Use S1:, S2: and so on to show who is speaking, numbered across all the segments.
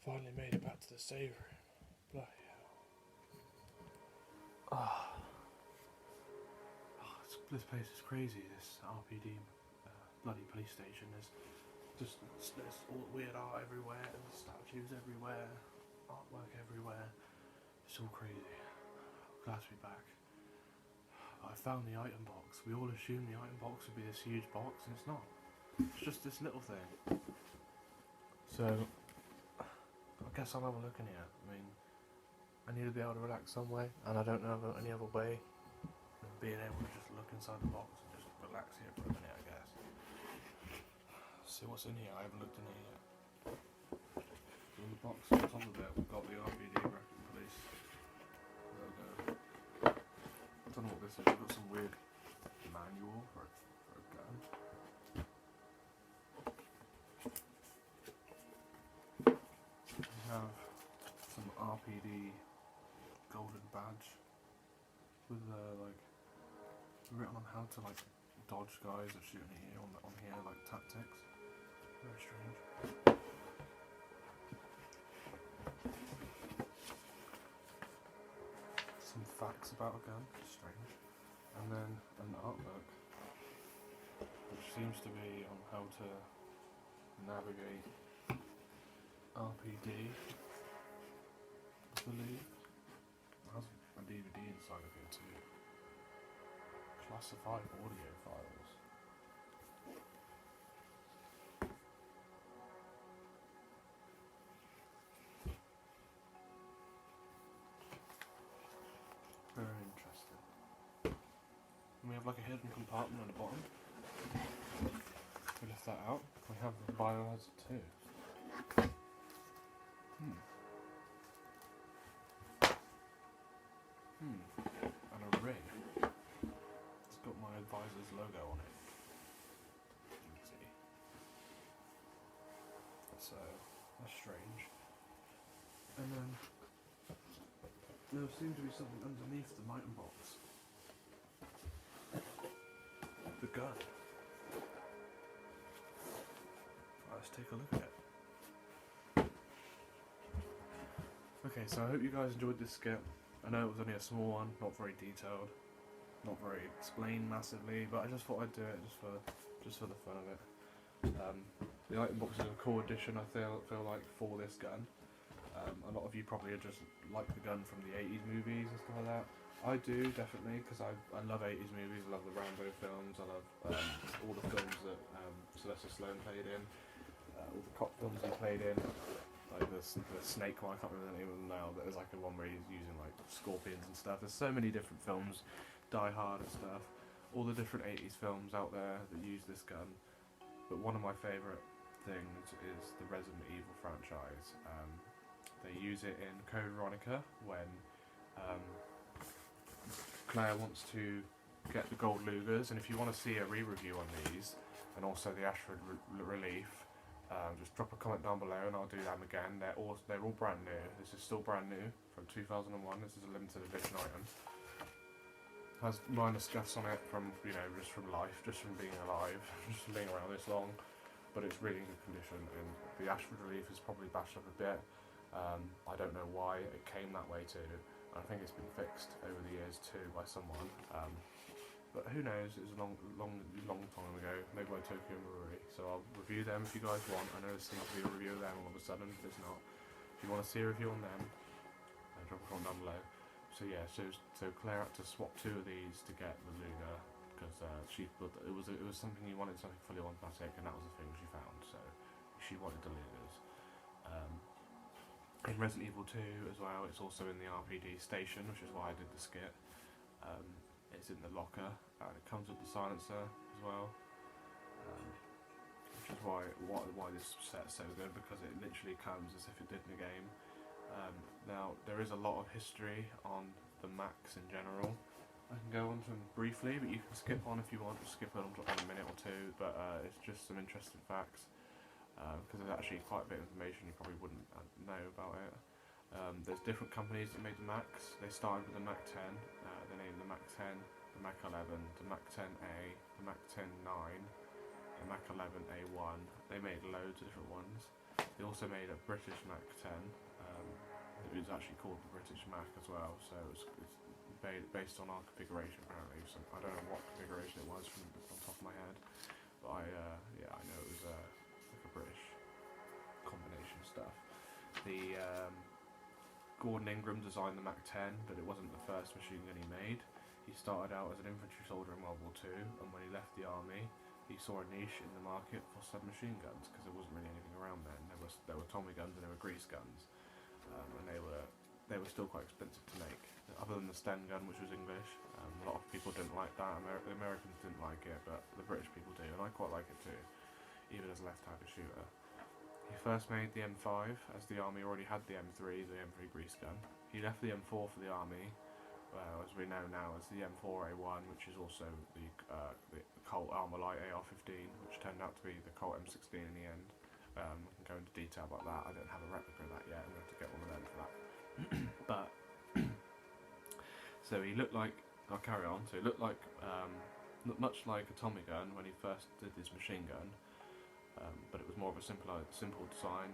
S1: Finally made it back to the save room. Bloody hell. This place is crazy, this RPD bloody police station. There's all weird art everywhere, and statues everywhere, artwork everywhere. It's all crazy. Glad to be back. I found the item box. We all assumed the item box would be this huge box, and it's not. It's just this little thing. So, I guess I'll have a look in here. I mean, I need to be able to relax some way, and I don't know about any other way than being able to just look inside the box and just relax here for a minute, I guess. See what's in here. I haven't looked in here yet. So in the box on top of it, we've got the RPD Reckon Police logo. I don't know what this is. We've got some weird manual for a gun. We have some RPD golden badge with like written on how to like dodge guys that shoot at you on here, like tactics. Very strange. Some facts about a gun, strange. And then an art book, which seems to be on how to navigate RPD, I believe. It has a DVD inside of it too. Classified audio files. Very interesting. And we have like a hidden compartment on the bottom. We lift that out. We have the biohazard too. And a ring. It's got my advisor's logo on it. You can see. So, that's strange. And then there seems to be something underneath the item box. The gun. Let's take a look at it. Okay, so I hope you guys enjoyed this skit. I know it was only a small one, not very detailed, not very explained massively, but I just thought I'd do it just for the fun of it. The item box is a cool addition, I feel like, for this gun. A lot of you probably just like the gun from the 80s movies and stuff like that. I do, definitely, because I love 80s movies. I love the Rambo films. I love all the films that Sylvester Stallone played in, all the cop films he played in, like the snake one. I can't remember the name of them now. But there's like a one where he's using like scorpions and stuff. There's so many different films, Die Hard and stuff. All the different 80s films out there that use this gun. But one of my favourite things is the Resident Evil franchise. They use it in Code Veronica when Claire wants to get the gold Lugers, and if you want to see a re-review on these, and also the Ashford Relief, just drop a comment down below and I'll do them again. They're all brand new. This is still brand new from 2001. This is a limited edition item. Has minor scuffs on it from, you know, just from life, just from being alive, just from being around this long, but it's really in good condition, and the Ashford Relief is probably bashed up a bit. I don't know why it came that way too. I think it's been fixed over the years too by someone. But who knows, it was a long time ago, made by Tokyo Brewery. So I'll review them if you guys want. I know there seems to be a review of them all of a sudden, but it's not. If you want to see a review on them, drop a comment down below. So yeah, so Claire had to swap 2 of these to get the Luger, because it was something you wanted, something fully automatic, and that was the thing she found. So she wanted the Lugers. In Resident Evil 2 as well, it's also in the RPD station, which is why I did the skit. It's in the locker, and it comes with the silencer as well, which is why this set's so good, because it literally comes as if it did in the game. Now, there is a lot of history on the Macs in general. I can go on to them briefly, but you can skip on if you want. Skip on a minute or two, but it's just some interesting facts. Because there's actually quite a bit of information you probably wouldn't know about it. There's different companies that made the Macs. They started with the Mac 10, they named the Mac 10, the Mac 11, the Mac 10A, the Mac 10 9, the Mac 11 A1. They made loads of different ones. They also made a British Mac 10. It was actually called the British Mac as well, so it's based on our configuration apparently. So I don't know what configuration it was from on top of my head, but I know it was like a British combination stuff. The Gordon Ingram designed the Mac 10, but it wasn't the first machine gun he made. He started out as an infantry soldier in World War II, and when he left the army, he saw a niche in the market for submachine guns because there wasn't really anything around then. There were Tommy guns and there were grease guns. And they were still quite expensive to make. Other than the Sten gun, which was English, a lot of people didn't like that. The Americans didn't like it, but the British people do, and I quite like it too, even as a left-handed shooter. He first made the M5, as the army already had the M3, the M3 grease gun. He left the M4 for the army, as we know now as the M4A1, which is also the Colt Armalite AR-15, which turned out to be the Colt M16 in the end. I can go into detail about that. I don't have a replica of that yet. I'm going to have to get one of them for that. But so he looked like. I'll carry on. So he looked like, much like a Tommy gun when he first did his machine gun, but it was more of a simple design.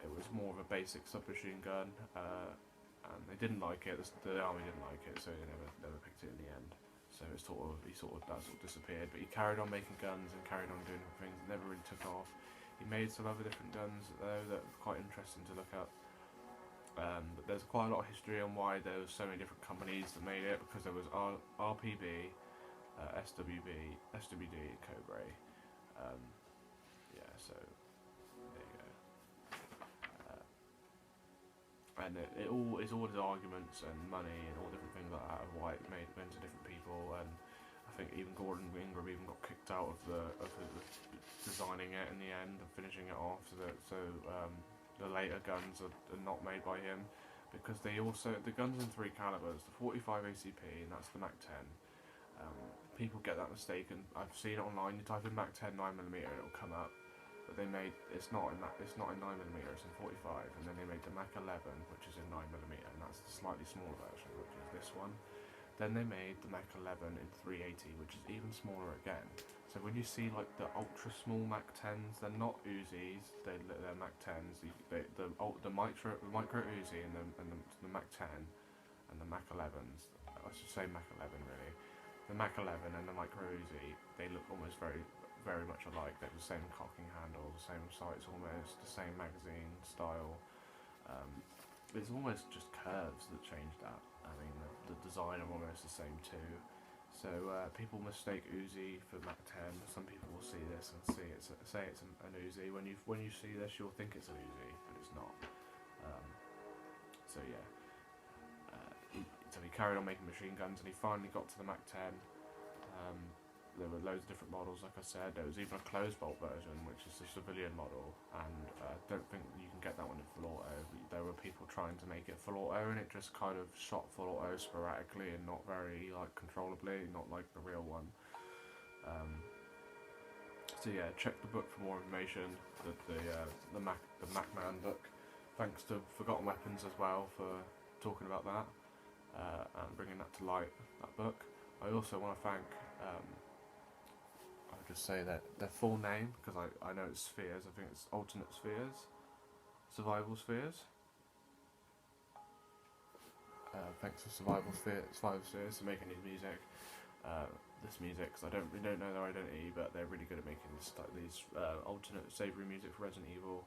S1: It was more of a basic submachine gun, and they didn't like it. The army didn't like it, so they never picked it in the end. So that sort of disappeared. But he carried on making guns and carried on doing things. It never really took off. He made some other different guns though that were quite interesting to look at. But there's quite a lot of history on why there was so many different companies that made it, because there was RPB, SWB, SWD, and Cobra. So there you go. And it all is all his arguments and money and all different things like that of why it went to different people. And I think even Gordon Ingram even got kicked out of the designing it in the end and finishing it off. So the later guns are not made by him, because the guns in 3 calibers, the 45 ACP, and that's the Mac 10. People get that mistaken. I've seen it online. You type in Mac 10 9mm, it'll come up. But it's not in 9mm, it's in 45. And then they made the Mac 11, which is in 9mm, and that's the slightly smaller version, which is this one. Then they made the Mac 11 in 380, which is even smaller again. So when you see like the ultra small Mac 10s, they're not Uzis, they're Mac 10s. The micro Uzi and the Mac 10 and the Mac 11s, I should say Mac 11 really. The Mac 11 and the micro Uzi, they look almost very, very much alike. They're the same cocking handle, the same sights almost, the same magazine style. It's almost just curves that changed that. I mean, the design are almost the same too. So people mistake Uzi for Mac 10. Some people will see this and say it's an Uzi. When you see this, you'll think it's an Uzi, but it's not. So yeah. So he carried on making machine guns, and he finally got to the Mac 10. There were loads of different models, like I said. There was even a closed bolt version, which is the civilian model, and I don't think you can get that one in full auto. There were people trying to make it full auto, and it just kind of shot full auto sporadically and not very controllably, not like the real one. So yeah, check the book for more information. The Macman book. Thanks to Forgotten Weapons as well for talking about that and bringing that to light. That book. I also want to thank. I'll just say that their full name, because I know it's Spheres. I think it's Alternate Spheres, Survival Spheres. Thanks to Survival Spheres for making his music. This music, because we don't know their identity, but they're really good at making these alternate savoury music for Resident Evil.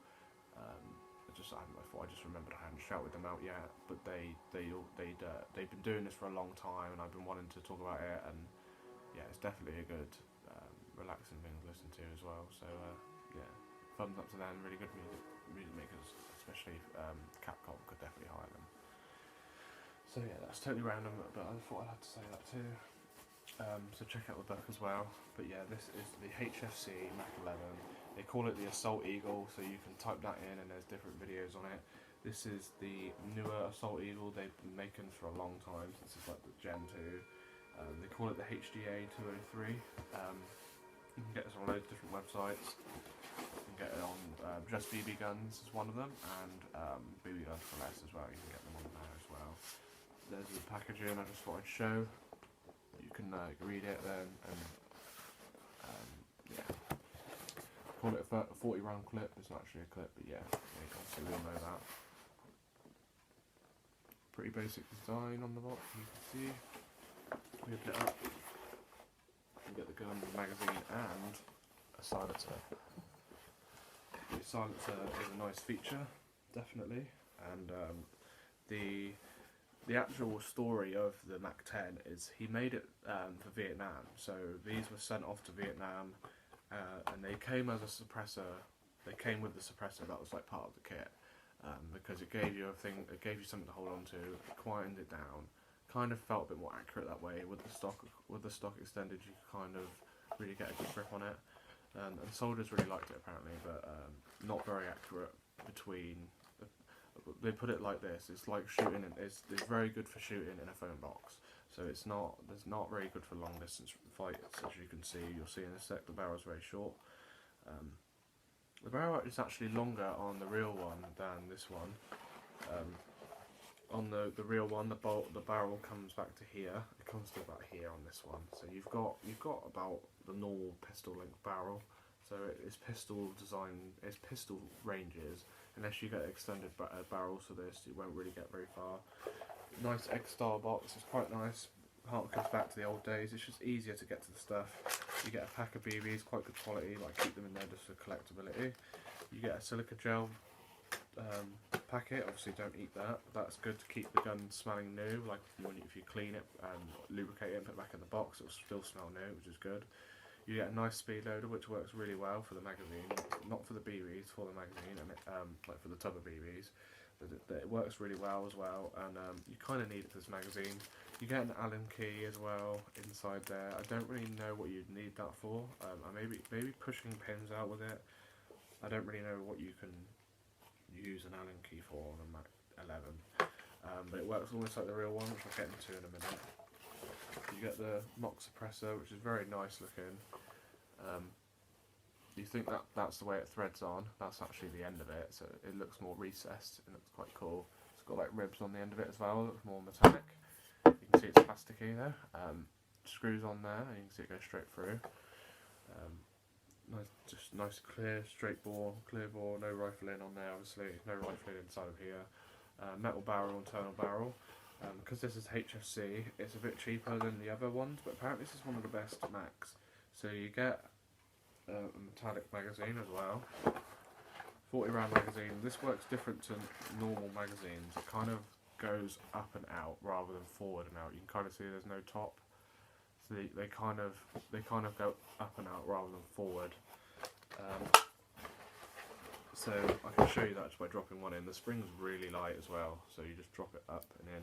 S1: I just remembered I hadn't shouted them out yet, but they've been doing this for a long time, and I've been wanting to talk about it, and yeah, it's definitely a good, relaxing thing to listen to as well. So yeah, thumbs up to them. Really good music makers, especially Capcom could definitely hire them. So yeah, that's totally random, but I thought I'd have to say that too. So check out the book as well. But yeah, this is the HFC Mac 11. They call it the Assault Eagle, so you can type that in and there's different videos on it. This is the newer Assault Eagle. They've been making for a long time. This is like the Gen 2. They call it the HDA 203. You can get this on loads of different websites. You can get it on Just BB Guns is one of them, and BB Guns for Less as well. You can get them on there as well. There's the packaging I just thought I'd show. You can read it then, and yeah. call it a 40 round clip. It's not actually a clip, but yeah, obviously we all know that. Pretty basic design on the box, you can see. We open it up, you get the gun, the magazine, and a silencer. The silencer is a nice feature, definitely, and the actual story of the Mac-10 is he made it for Vietnam. So these were sent off to Vietnam, and they came as a suppressor. They came with the suppressor. That was like part of the kit, because it gave you it gave you something to hold on to, quietened it down, kind of felt a bit more accurate that way. With the stock extended, you could kind of really get a good grip on it. And soldiers really liked it apparently, but not very accurate between. They put it like this: it's like shooting. It's very good for shooting in a phone box. So it's not very good for long distance fights. As you can see, you'll see in a sec. The barrel's very short. The barrel is actually longer on the real one than this one. On the real one, the barrel comes back to here. It comes to about here on this one. So you've got about the normal pistol length barrel. So it's pistol design. It's pistol ranges. Unless you get extended barrels for this, you won't really get very far. Nice X-style box. It's quite nice. Harkens back to the old days. It's just easier to get to the stuff. You get a pack of BBs, quite good quality. Like keep them in there just for collectability. You get a silica gel packet. Obviously don't eat that. That's good to keep the gun smelling new. Like if you clean it and lubricate it and put it back in the box, it'll still smell new, which is good. You get a nice speed loader, which works really well for the magazine, not for the BBs, for the magazine, and like for the tub of BBs. But it works really well as well, and you kind of need it for this magazine. You get an Allen key as well inside there. I don't really know what you'd need that for. Maybe pushing pins out with it. I don't really know what you can use an Allen key for on a Mac 11, but it works almost like the real one, which I'll get into in a minute. You get the mock suppressor, which is very nice looking. You think that's the way it threads on. That's actually the end of it, so it looks more recessed and looks quite cool. It's got like ribs on the end of it as well. It looks more metallic. You can see it's plasticky there. Screws on there, and you can see it goes straight through. Nice clear, straight bore, clear bore. No rifling on there, obviously. No rifling inside of here. Metal barrel, internal barrel. Because this is HFC, it's a bit cheaper than the other ones, but apparently this is one of the best Macs. So you get a metallic magazine as well, 40 round magazine. This works different to normal magazines. It kind of goes up and out rather than forward and out. You can kind of see there's no top, so they kind of go up and out rather than forward. So I can show you that just by dropping one in. The spring's really light as well, so you just drop it up and in,